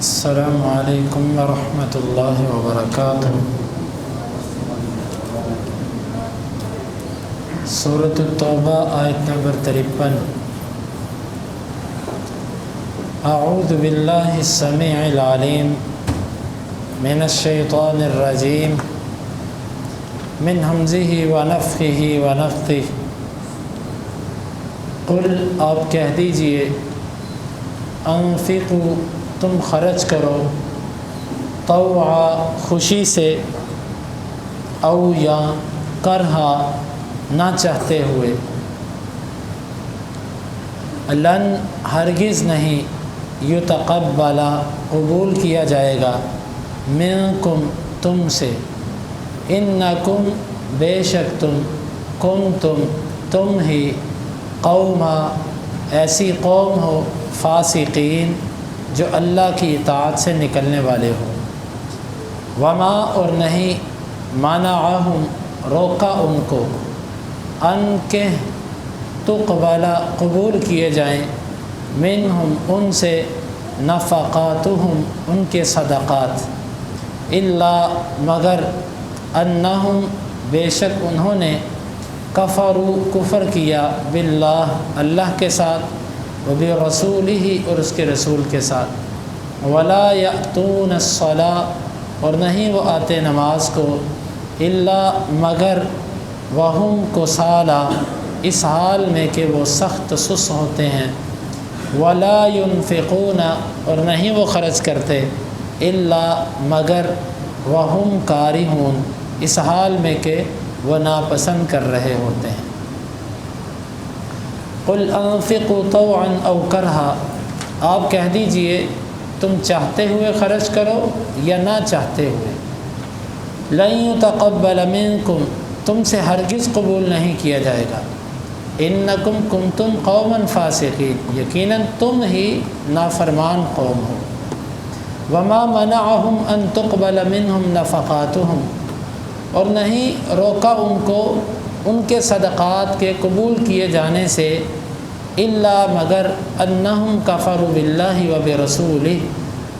السلام علیکم ورحمۃ اللہ وبرکاتہ۔ سورۃ التوبہ آیت نمبر 53۔ اعوذ باللہ السمیع العلیم من الشیطان الرجیم من ہمزہ ونفخہ ونفثہ۔ قل آپ کہہ دیجئے، انفقوا تم خرچ کرو، طوعا خوشی سے، او یا کرہا نہ چاہتے ہوئے، لن ہرگز نہیں، یتقبل قبول کیا جائے گا، منکم تم سے، انکم بے شک تم، کنتم تم ہی، قوما ایسی قوم ہو، فاسقین جو اللہ کی اطاعت سے نکلنے والے ہو، وما اور نہیں، منعہم روکا ان کو، ان کہ تقبل قبول کیے جائیں، منہم ان سے، نفقاتہم ان کے صدقات، الا مگر، انہم بے شک انہوں نے، کفروا کفر کیا، باللہ اللہ کے ساتھ، وبرسولہ اور اس کے رسول کے ساتھ، ولا یأتون الصلاۃ اور نہیں وہ آتے نماز کو، الا مگر، وہم کسالی اس حال میں کہ وہ سخت سست ہوتے ہیں، ولا ينفقون اور نہیں وہ خرچ کرتے، الا مگر، وہم کارہون اس حال میں کہ وہ ناپسند کر رہے ہوتے ہیں۔ قل انفقوا طوعا او کرہا آپ کہہ دیجئے تم چاہتے ہوئے خرچ کرو یا نہ چاہتے ہوئے، لن یتقبل منکم تم سے ہرگز قبول نہیں کیا جائے گا، انکم کنتم قوما فاسقین یقیناً تم ہی نافرمان قوم ہو، وما منعہم ان تقبل منہم نفقاتہم اور نہیں روکا ان کو ان کے صدقات کے قبول کیے جانے سے، الا مگر، انہم کفروا باللہ وبرسولہ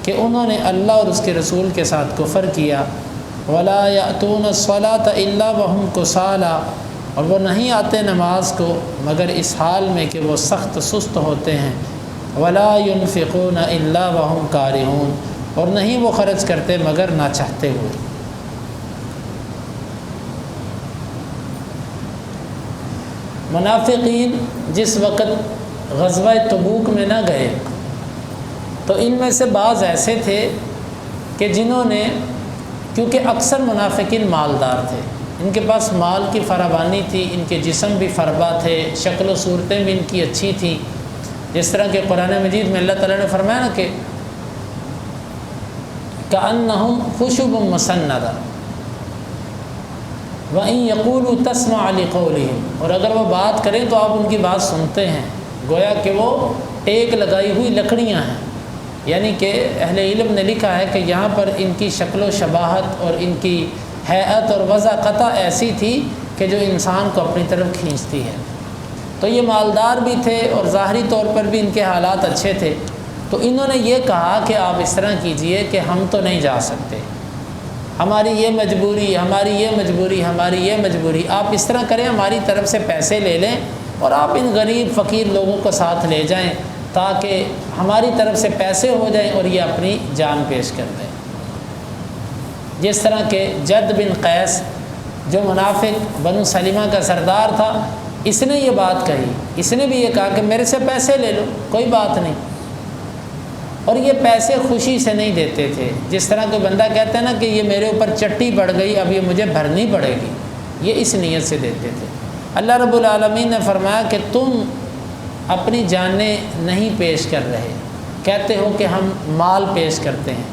کہ انہوں نے اللہ اور اس کے رسول کے ساتھ کفر کیا، ولا یأتون الصلاۃ الا وہم کسالی اور وہ نہیں آتے نماز کو مگر اس حال میں کہ وہ سخت سست ہوتے ہیں، ولا ينفقون الا وہم کارہون اور نہیں وہ خرچ کرتے مگر نہ چاہتے ہوئے۔ منافقین جس وقت غزوہ تبوک میں نہ گئے تو ان میں سے بعض ایسے تھے کہ جنہوں نے، کیونکہ اکثر منافقین مالدار تھے، ان کے پاس مال کی فراوانی تھی، ان کے جسم بھی فربا تھے، شکل و صورتیں بھی ان کی اچھی تھیں، جس طرح کہ قرآن مجید میں اللہ تعالیٰ نے فرمایا نا کہ کأنہم خشب مسندہ وَإِن يَقُولُوا تَسْمَعْ لِقَوْلِهِمْ اور اگر وہ بات کریں تو آپ ان کی بات سنتے ہیں، گویا کہ وہ ٹیک لگائی ہوئی لکڑیاں ہیں، یعنی کہ اہل علم نے لکھا ہے کہ یہاں پر ان کی شکل و شباہت اور ان کی ہیئت اور وضع قطع ایسی تھی کہ جو انسان کو اپنی طرف کھینچتی ہے۔ تو یہ مالدار بھی تھے اور ظاہری طور پر بھی ان کے حالات اچھے تھے، تو انہوں نے یہ کہا کہ آپ اس طرح کیجئے کہ ہم تو نہیں جا سکتے، ہماری یہ مجبوری، ہماری یہ مجبوری، ہماری یہ مجبوری، آپ اس طرح کریں ہماری طرف سے پیسے لے لیں اور آپ ان غریب فقیر لوگوں کو ساتھ لے جائیں تاکہ ہماری طرف سے پیسے ہو جائیں اور یہ اپنی جان پیش کر دیں۔ جس طرح کہ جد بن قیس جو منافق بنو سلمہ کا سردار تھا، اس نے یہ بات کہی، اس نے بھی یہ کہا کہ میرے سے پیسے لے لو، کوئی بات نہیں، اور یہ پیسے خوشی سے نہیں دیتے تھے، جس طرح کوئی بندہ کہتا ہے نا کہ یہ میرے اوپر چٹی بڑھ گئی اب یہ مجھے بھرنی پڑے گی، یہ اس نیت سے دیتے تھے۔ اللہ رب العالمین نے فرمایا کہ تم اپنی جانیں نہیں پیش کر رہے، کہتے ہو کہ ہم مال پیش کرتے ہیں،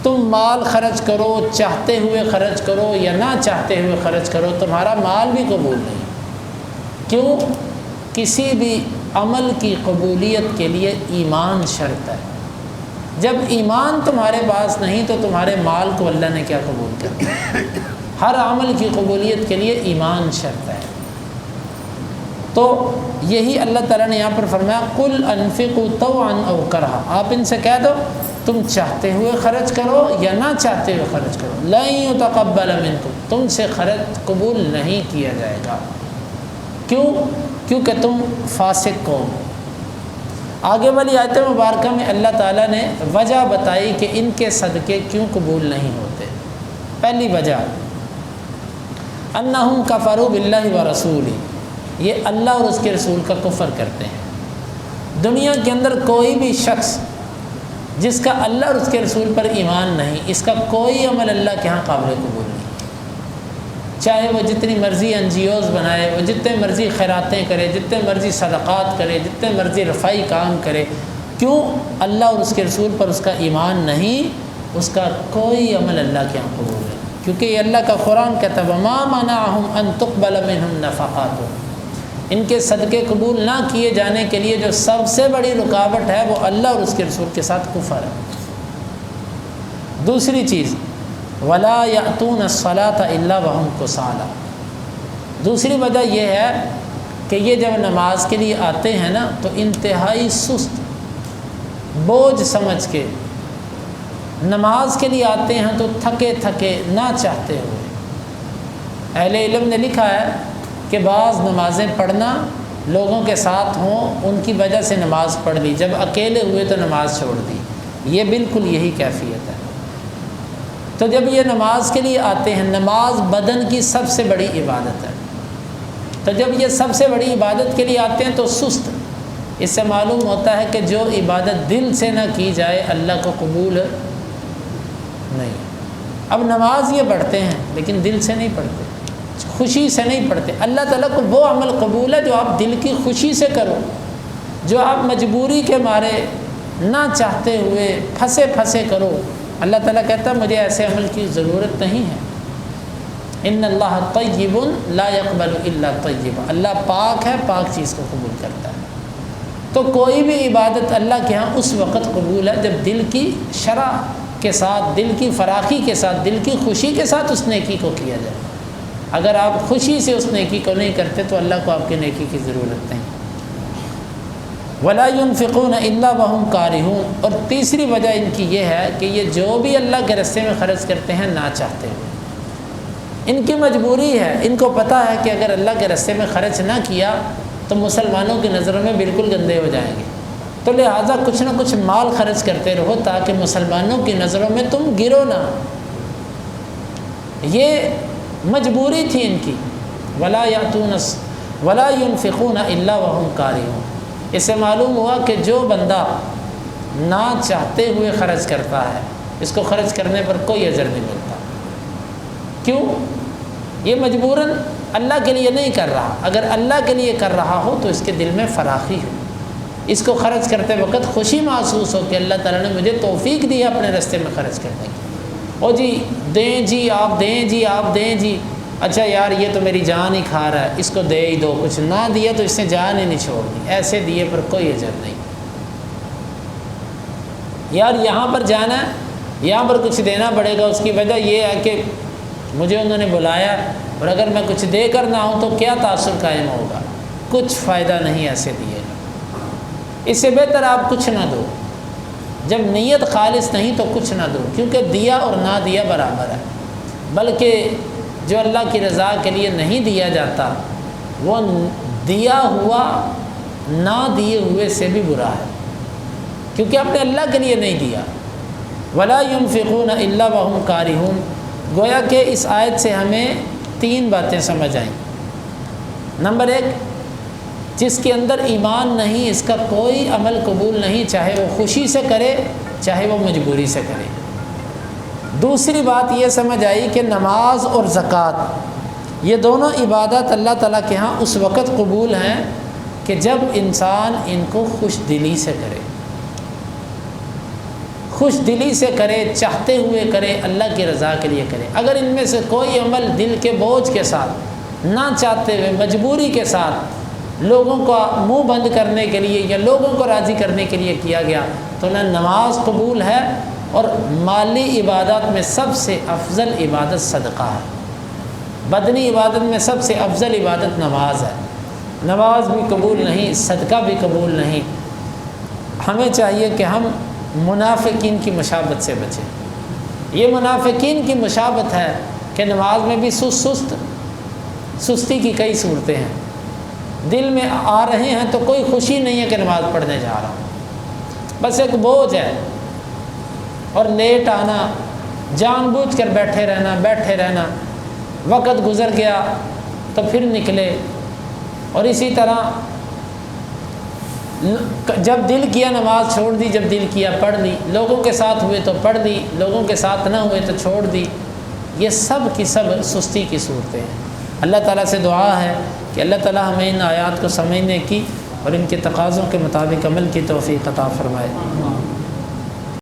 تم مال خرچ کرو، چاہتے ہوئے خرچ کرو یا نہ چاہتے ہوئے خرچ کرو، تمہارا مال بھی قبول نہیں۔ کیوں؟ کسی بھی عمل کی قبولیت کے لیے ایمان شرط ہے، جب ایمان تمہارے پاس نہیں تو تمہارے مال کو اللہ نے کیا قبول کرنا؟ ہر عمل کی قبولیت کے لیے ایمان شرط ہے۔ تو یہی اللہ تعالیٰ نے یہاں پر فرمایا قل انفقوا طوعا او کرہا، آپ ان سے کہہ دو تم چاہتے ہوئے خرچ کرو یا نہ چاہتے ہوئے خرچ کرو، لن یتقبل منکم، تم سے خرچ قبول نہیں کیا جائے گا۔ کیوں؟ کیونکہ تم فاسق قوم ہو۔ آگے والی آیت مبارکہ میں اللہ تعالیٰ نے وجہ بتائی کہ ان کے صدقے کیوں قبول نہیں ہوتے۔ پہلی وجہ انہم کفروا باللہ ورسولہ، یہ اللہ اور اس کے رسول کا کفر کرتے ہیں۔ دنیا کے اندر کوئی بھی شخص جس کا اللہ اور اس کے رسول پر ایمان نہیں، اس کا کوئی عمل اللہ کے ہاں قابل قبول نہیں، چاہے وہ جتنی مرضی NGOs بنائے، وہ جتنے مرضی خیراتیں کرے، جتنے مرضی صدقات کرے، جتنے مرضی رفائی کام کرے، کیوں؟ اللہ اور اس کے رسول پر اس کا ایمان نہیں، اس کا کوئی عمل اللہ کے ہاں قبول نہیں، کیونکہ یہ اللہ کا قرآن کہتا ہے وَمَا مَنَعَهُمْ أَن تُقْبَلَ مِنْهُمْ نَفَقَاتُهُمْ، ان کے صدقے قبول نہ کیے جانے کے لیے جو سب سے بڑی رکاوٹ ہے وہ اللہ اور اس کے رسول کے ساتھ کفر ہے۔ دوسری چیز وَلَا يَأْتُونَ الصَّلَاةَ إِلَّا وَهُمْ كُسَالَىٰ، دوسری وجہ یہ ہے کہ یہ جب نماز کے لیے آتے ہیں نا تو انتہائی سست بوجھ سمجھ کے نماز کے لیے آتے ہیں، تو تھکے تھکے نہ چاہتے ہوئے۔ اہل علم نے لکھا ہے کہ بعض نمازیں پڑھنا لوگوں کے ساتھ ہوں، ان کی وجہ سے نماز پڑھ لی، جب اکیلے ہوئے تو نماز چھوڑ دی، یہ بالکل یہی کیفیت ہے۔ تو جب یہ نماز کے لیے آتے ہیں، نماز بدن کی سب سے بڑی عبادت ہے، تو جب یہ سب سے بڑی عبادت کے لیے آتے ہیں تو سست، اس سے معلوم ہوتا ہے کہ جو عبادت دل سے نہ کی جائے اللہ کو قبول نہیں۔ اب نماز یہ پڑھتے ہیں لیکن دل سے نہیں پڑھتے، خوشی سے نہیں پڑھتے۔ اللہ تعالیٰ کو وہ عمل قبول ہے جو آپ دل کی خوشی سے کرو، جو آپ مجبوری کے مارے نہ چاہتے ہوئے پھنسے پھنسے کرو۔ اللہ تعالیٰ کہتا ہے مجھے ایسے عمل کی ضرورت نہیں ہے۔ ان اللہ طیب لا يقبل الا طیبا، اللہ پاک ہے، پاک چیز کو قبول کرتا ہے۔ تو کوئی بھی عبادت اللہ کے ہاں اس وقت قبول ہے جب دل کی شرح کے ساتھ، دل کی فراخی کے ساتھ، دل کی خوشی کے ساتھ اس نیکی کو کیا جائے۔ اگر آپ خوشی سے اس نیکی کو نہیں کرتے تو اللہ کو آپ کی نیکی کی ضرورت نہیں۔ وَلَا يُنْفِقُونَ إِلَّا وَهُمْ كَارِهُونَ، اور تیسری وجہ ان کی یہ ہے کہ یہ جو بھی اللہ کے راستے میں خرچ کرتے ہیں نہ چاہتے ہوئے، ان کی مجبوری ہے، ان کو پتہ ہے کہ اگر اللہ کے راستے میں خرچ نہ کیا تو مسلمانوں کی نظروں میں بالکل گندے ہو جائیں گے، تو لہٰذا کچھ نہ کچھ مال خرچ کرتے رہو تاکہ مسلمانوں کی نظروں میں تم گرو نہ۔ یہ مجبوری تھی ان کی۔ وَلَا يُنْفِقُونَ إِلَّا وَهُمْ كَارِهُونَ، اس سے معلوم ہوا کہ جو بندہ نہ چاہتے ہوئے خرچ کرتا ہے اس کو خرچ کرنے پر کوئی اجر نہیں ملتا۔ کیوں؟ یہ مجبوراً اللہ کے لیے نہیں کر رہا، اگر اللہ کے لیے کر رہا ہو تو اس کے دل میں فراخی ہو، اس کو خرچ کرتے وقت خوشی محسوس ہو کہ اللہ تعالیٰ نے مجھے توفیق دی اپنے راستے میں خرچ کرنے کی۔ او جی دیں جی، آپ دیں جی، آپ دیں جی، اچھا یار یہ تو میری جان ہی کھا رہا ہے، اس کو دے ہی دو، کچھ نہ دیا تو اس نے جان ہی نہیں چھوڑنی، ایسے دیے پر کوئی اجر نہیں۔ یار یہاں پر جانا ہے، یہاں پر کچھ دینا پڑے گا، اس کی وجہ یہ ہے کہ مجھے انہوں نے بلایا اور اگر میں کچھ دے کر نہ ہوں تو کیا تاثر قائم ہوگا، کچھ فائدہ نہیں ایسے دیے گا۔ اس سے بہتر آپ کچھ نہ دو، جب نیت خالص نہیں تو کچھ نہ دو، کیونکہ دیا اور نہ دیا برابر ہے، بلکہ جو اللہ کی رضا کے لیے نہیں دیا جاتا وہ دیا ہوا نہ دیے ہوئے سے بھی برا ہے، کیونکہ آپ نے اللہ کے لیے نہیں دیا۔ وَلَا يُنْفِقُونَ إِلَّا وَهُمْ كَارِهُونَ، گویا کہ اس آیت سے ہمیں 3 باتیں سمجھ آئیں۔ نمبر 1، جس کے اندر ایمان نہیں اس کا کوئی عمل قبول نہیں، چاہے وہ خوشی سے کرے چاہے وہ مجبوری سے کرے۔ دوسری بات یہ سمجھ آئی کہ نماز اور زکوٰۃ یہ دونوں عبادت اللہ تعالیٰ کے ہاں اس وقت قبول ہیں کہ جب انسان ان کو خوش دلی سے کرے، خوش دلی سے کرے، چاہتے ہوئے کرے، اللہ کی رضا کے لیے کرے۔ اگر ان میں سے کوئی عمل دل کے بوجھ کے ساتھ، نہ چاہتے ہوئے، مجبوری کے ساتھ، لوگوں کا منہ بند کرنے کے لیے یا لوگوں کو راضی کرنے کے لیے کیا گیا تو نہ نماز قبول ہے، اور مالی عبادت میں سب سے افضل عبادت صدقہ ہے، بدنی عبادت میں سب سے افضل عبادت نماز ہے۔ نماز بھی قبول نہیں، صدقہ بھی قبول نہیں۔ ہمیں چاہیے کہ ہم منافقین کی مشابت سے بچیں۔ یہ منافقین کی مشابت ہے کہ نماز میں بھی سستی کی کئی صورتیں ہیں، دل میں آ رہے ہیں تو کوئی خوشی نہیں ہے کہ نماز پڑھنے جا رہا ہوں، بس ایک بوجھ ہے، اور لیٹ آنا، جان بوجھ کر بیٹھے رہنا، وقت گزر گیا تو پھر نکلے، اور اسی طرح جب دل کیا نماز چھوڑ دی، جب دل کیا پڑھ لی، لوگوں کے ساتھ ہوئے تو پڑھ لی، لوگوں کے ساتھ نہ ہوئے تو چھوڑ دی۔ یہ سب کی سب سستی کی صورتیں ہیں۔ اللہ تعالیٰ سے دعا ہے کہ اللہ تعالیٰ ہمیں ان آیات کو سمجھنے کی اور ان کے تقاضوں کے مطابق عمل کی توفیق عطا فرمائے۔